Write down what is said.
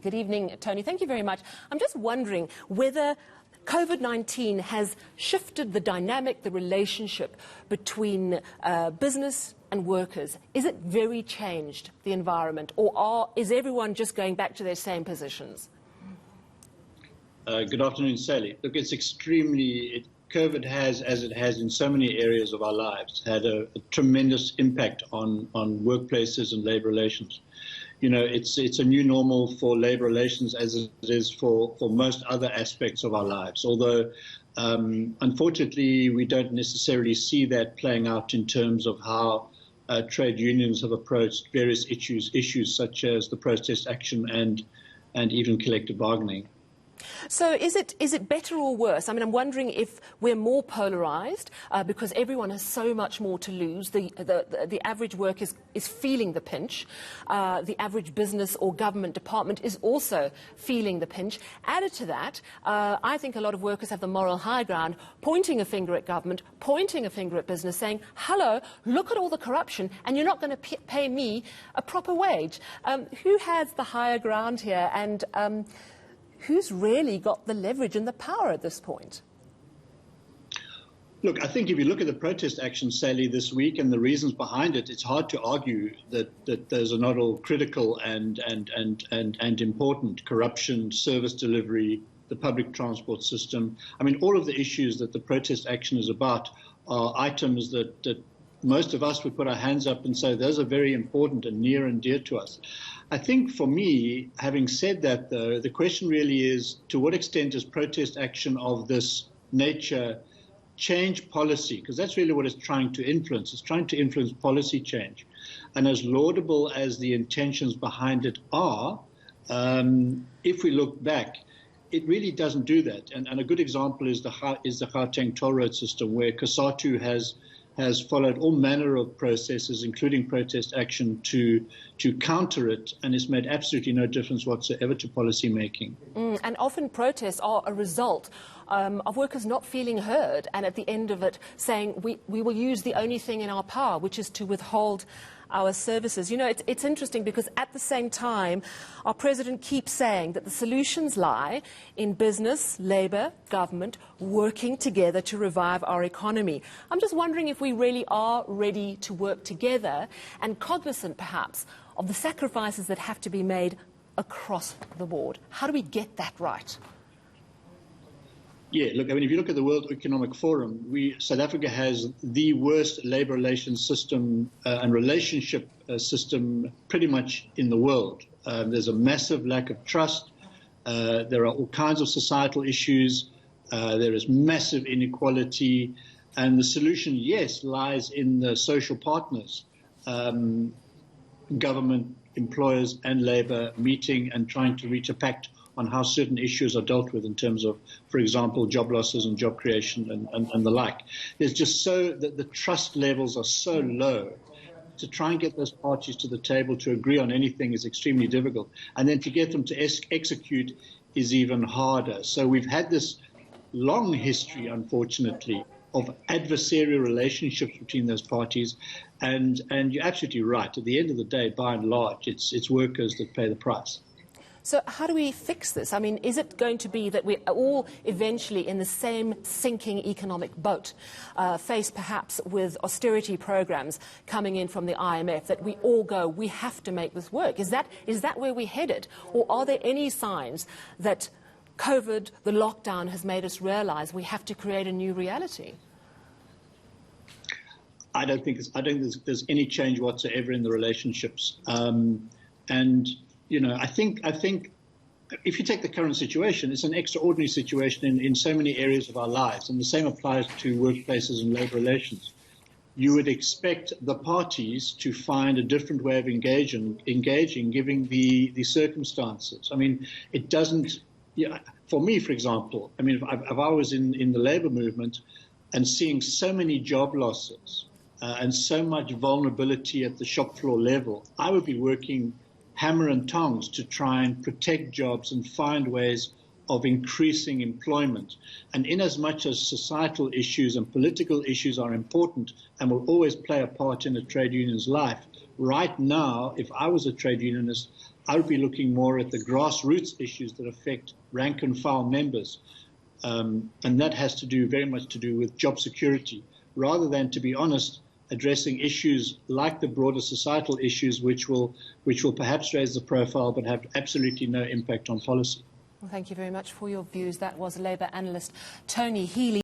Good evening, Tony. Thank you very much. I'm just wondering whether COVID-19 has shifted the dynamic, the relationship between business and workers. Is it very changed, the environment, or is everyone just going back to their same positions? Good afternoon, Sally. Look, it's COVID has, as it has in so many areas of our lives, had a tremendous impact on workplaces and labour relations. You know, it's a new normal for labour relations as it is for most other aspects of our lives, although unfortunately we don't necessarily see that playing out in terms of how trade unions have approached various issues such as the protest action and even collective bargaining. So is it better or worse? I mean, I'm wondering if we're more polarised because everyone has so much more to lose. The average worker is feeling the pinch. The average business or government department is also feeling the pinch. Added to that, I think a lot of workers have the moral high ground, pointing a finger at government, pointing a finger at business, saying, hello, look at all the corruption, and you're not going to pay me a proper wage. Who has the higher ground here? And who's really got the leverage and the power at this point? Look, I think if you look at the protest action, Sally, this week and the reasons behind it, it's hard to argue that those are not all critical and important. Corruption, service delivery, the public transport system. I mean, all of the issues that the protest action is about are items that most of us would put our hands up and say those are very important and near and dear to us. I think for me, having said that, though, the question really is to what extent does protest action of this nature change policy? Because that's really what it's trying to influence. It's trying to influence policy change. And as laudable as the intentions behind it are, if we look back, it really doesn't do that. And a good example is the Gautrain toll road system, where Cosatu has followed all manner of processes, including protest action, to counter it, and it's made absolutely no difference whatsoever to policy making. And often protests are a result of workers not feeling heard, and at the end of it saying, we will use the only thing in our power, which is to withhold our services. You know, it's interesting because at the same time, our president keeps saying that the solutions lie in business, labour, government, working together to revive our economy. I'm just wondering if we really are ready to work together and cognizant, perhaps, of the sacrifices that have to be made across the board. How do we get that right? Yeah, look, I mean, if you look at the World Economic Forum, South Africa has the worst labour relations system and relationship system pretty much in the world. There's a massive lack of trust. There are all kinds of societal issues. There is massive inequality. And the solution, yes, lies in the social partners, government, employers and labour meeting and trying to reach a pact on how certain issues are dealt with in terms of, for example, job losses and job creation and the like. There's just the trust levels are so low. To try and get those parties to the table to agree on anything is extremely difficult. And then to get them to execute is even harder. So we've had this long history, unfortunately, of adversarial relationships between those parties. And you're absolutely right. At the end of the day, by and large, it's workers that pay the price. So how do we fix this? I mean, is it going to be that we're all eventually in the same sinking economic boat, faced perhaps with austerity programs coming in from the IMF, that we all go, we have to make this work? Is that where we're headed? Or are there any signs that COVID, the lockdown, has made us realise we have to create a new reality? I don't think there's any change whatsoever in the relationships. You know, I think if you take the current situation, it's an extraordinary situation in so many areas of our lives, and the same applies to workplaces and labour relations. You would expect the parties to find a different way of engaging given the circumstances. I mean, it doesn't. Yeah, for me, for example, I mean, if I was in the labour movement and seeing so many job losses and so much vulnerability at the shop floor level, I would be working hammer and tongs to try and protect jobs and find ways of increasing employment. And in as much as societal issues and political issues are important and will always play a part in a trade union's life, right now, if I was a trade unionist, I would be looking more at the grassroots issues that affect rank and file members. And that has to do very much to do with job security, rather than, to be honest, addressing issues like the broader societal issues, which will perhaps raise the profile but have absolutely no impact on policy. Well, thank you very much for your views. That was Labour analyst Tony Healy.